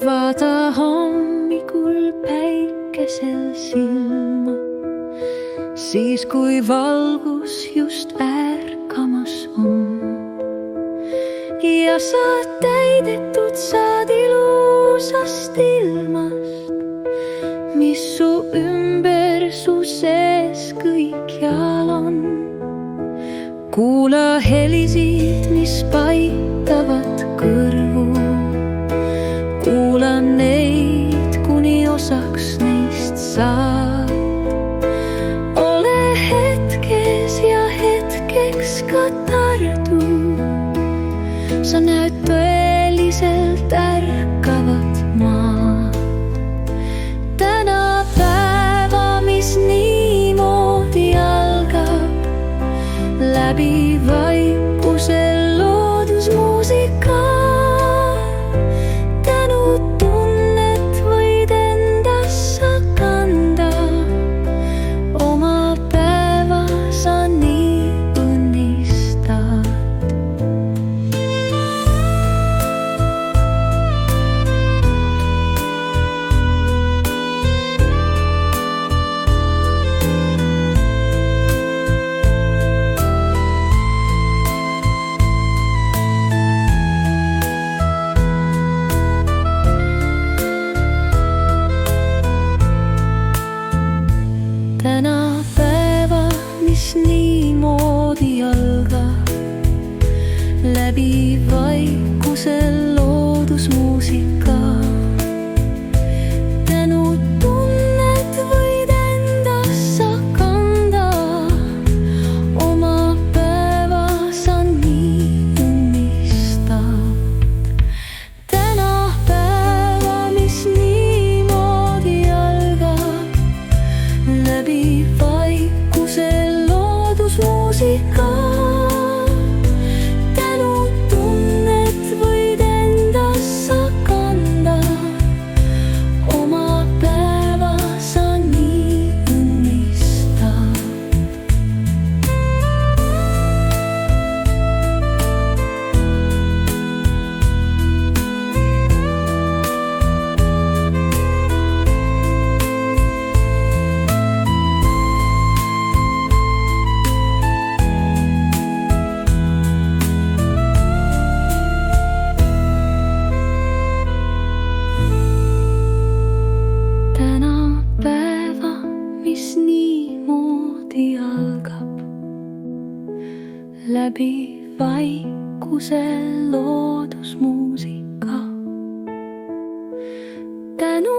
vaata hommikul päikesel silma, siis kui valgus just ärkamas on ja sa täidetud saad ilusast ilmast, mis su ümber, su sees kõikjal on. Kuula helisid, mis paitavad kõrvu, kuula neid, kuni osaks neist saad. Ole hetkes ja hetkeks ka tardu, sa näed tõeliselt ärkavat maad. Täna päeva, mis niimoodi algab, läbi vaikuse loodusmuusika. Tänutunnet võid endas sa kanda, oma päeva sa nii õnnistad. Täna päeva, mis niimoodi algab, läbi vaikuse loodusmuusika. Tänutunnet võid endas sa kanda, oma päeva sa nii õnnistad. Täna päeva, mis niimoodi algab, läbi vaikuse loodusmuusika. Tänutunnet võid endas sa kanda, oma päeva sa nii õnnistad. Täna päeva, mis niimoodi algab, läbi vaikuse loodusmuusika. Tänu